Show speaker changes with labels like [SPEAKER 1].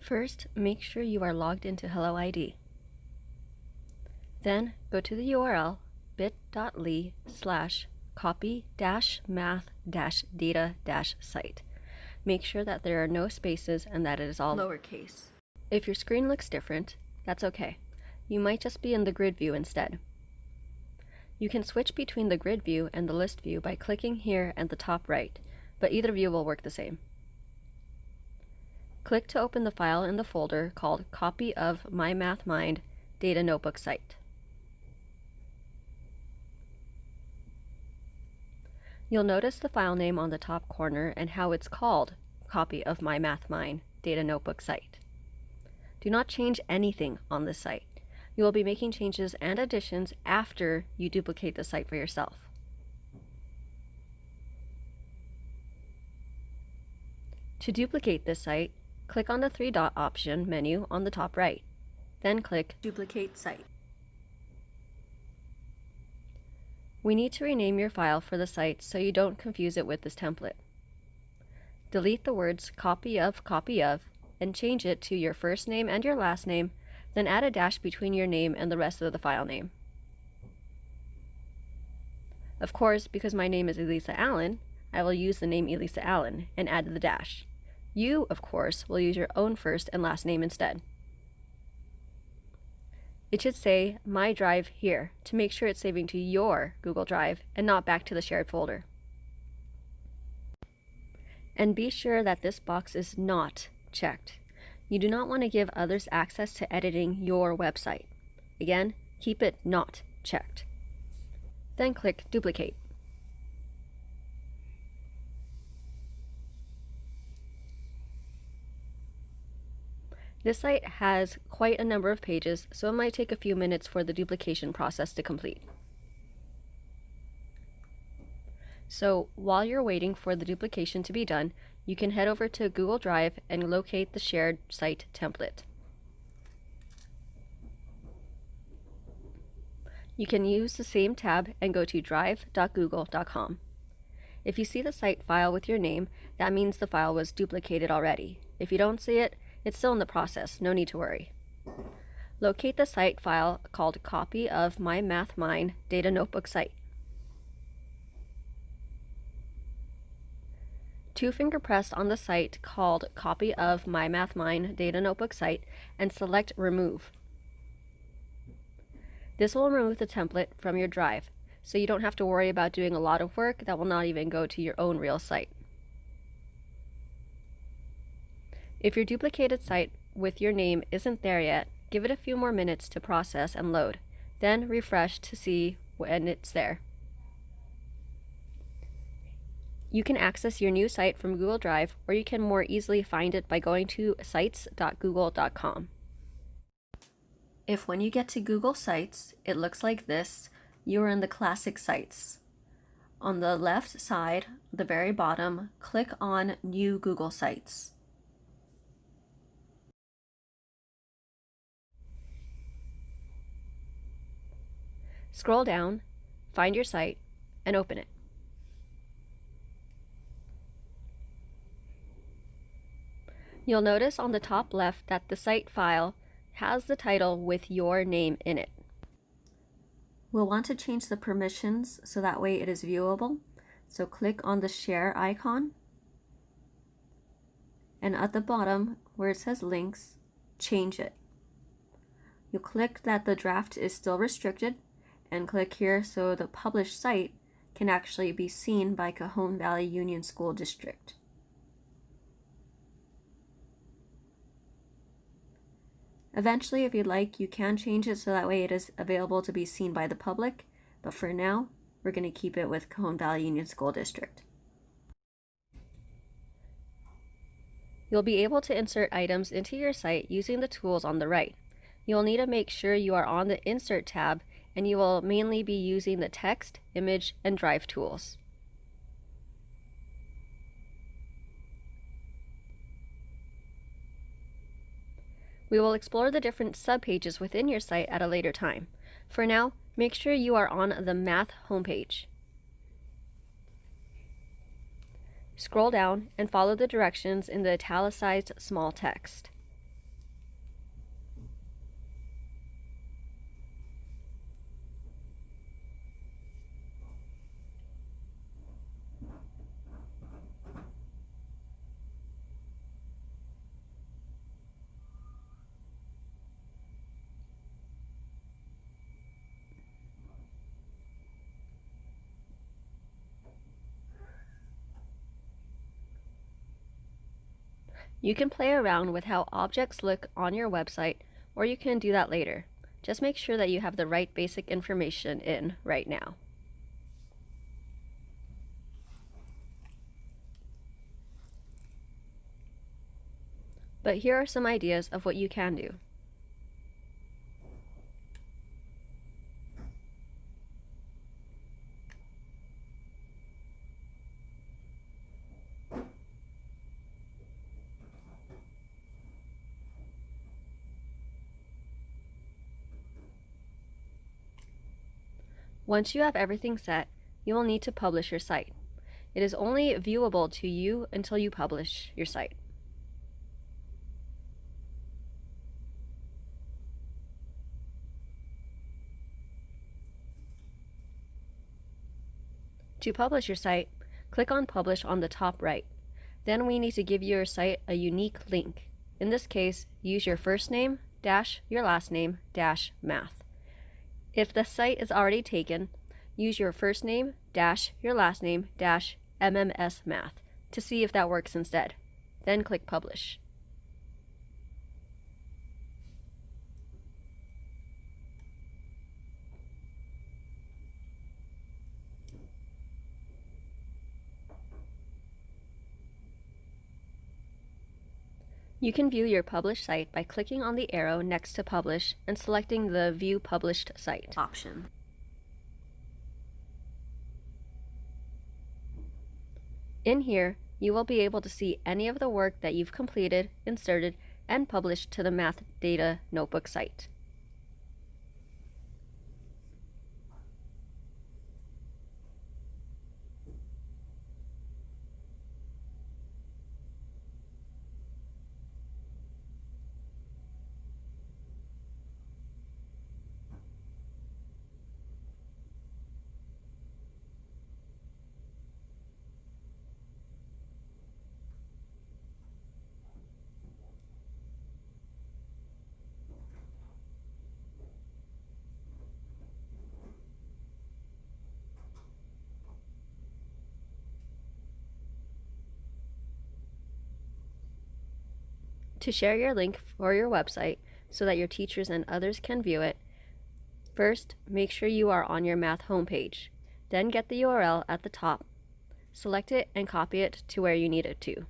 [SPEAKER 1] First, make sure you are logged into HelloID. Then go to the URL bit.ly/copy-math-data-site. Make sure that there are no spaces and that it is all lowercase. If your screen looks different, that's okay. You might just be in the grid view instead. You can switch between the grid view and the list view by clicking here at the top right, but either view will work the same. Click to open the file in the folder called Copy of MyMathMind Data Notebook Site. You'll notice the file name on the top corner and how it's called Copy of MyMathMind Data Notebook Site. Do not change anything on this site. You will be making changes and additions after you duplicate the site for yourself. To duplicate this site, click on the three-dot option menu on the top right. Then click Duplicate Site. We need to rename your file for the site so you don't confuse it with this template. Delete the words copy of, and change it to your first name and your last name, then add a dash between your name and the rest of the file name. Of course, because my name is Elisa Allen, I will use the name Elisa Allen and add the dash. You, of course, will use your own first and last name instead. It should say My Drive here to make sure it's saving to your Google Drive and not back to the shared folder. And be sure that this box is not checked. You do not want to give others access to editing your website. Again, keep it not checked. Then click Duplicate. This site has quite a number of pages, so it might take a few minutes for the duplication process to complete. So while you're waiting for the duplication to be done, you can head over to Google Drive and locate the shared site template. You can use the same tab and go to drive.google.com. If you see the site file with your name, that means the file was duplicated already. If you don't see it, it's still in the process, no need to worry. Locate the site file called Copy of MyMathMind Data Notebook Site. Two-finger press on the site called Copy of MyMathMind Data Notebook Site and select Remove. This will remove the template from your drive, so you don't have to worry about doing a lot of work that will not even go to your own real site. If your duplicated site with your name isn't there yet, give it a few more minutes to process and load, then refresh to see when it's there. You can access your new site from Google Drive, or you can more easily find it by going to sites.google.com. If when you get to Google Sites, it looks like this, you are in the classic sites. On the left side, the very bottom, click on New Google Sites. Scroll down, find your site, and open it. You'll notice on the top left that the site file has the title with your name in it. We'll want to change the permissions so that way it is viewable. So click on the share icon, and at the bottom where it says links, change it. You'll click that the draft is still restricted and click here so the published site can actually be seen by Cajon Valley Union School District. Eventually, if you'd like, you can change it so that way it is available to be seen by the public, but for now, we're going to keep it with Cajon Valley Union School District. You'll be able to insert items into your site using the tools on the right. You'll need to make sure you are on the Insert tab, and you will mainly be using the text, image, and drive tools. We will explore the different subpages within your site at a later time. For now, make sure you are on the Math homepage. Scroll down and follow the directions in the italicized small text. You can play around with how objects look on your website, or you can do that later. Just make sure that you have the right basic information in right now. But here are some ideas of what you can do. Once you have everything set, you will need to publish your site. It is only viewable to you until you publish your site. To publish your site, click on Publish on the top right. Then we need to give your site a unique link. In this case, use your first name dash your last name dash math. If the site is already taken, use your first name dash your last name dash MMS math to see if that works instead. Then click Publish. You can view your published site by clicking on the arrow next to Publish and selecting the View Published Site option. In here, you will be able to see any of the work that you've completed, inserted, and published to the Math Data Notebook site. To share your link for your website so that your teachers and others can view it, first, make sure you are on your math homepage. Then get the URL at the top, select it, and copy it to where you need it to.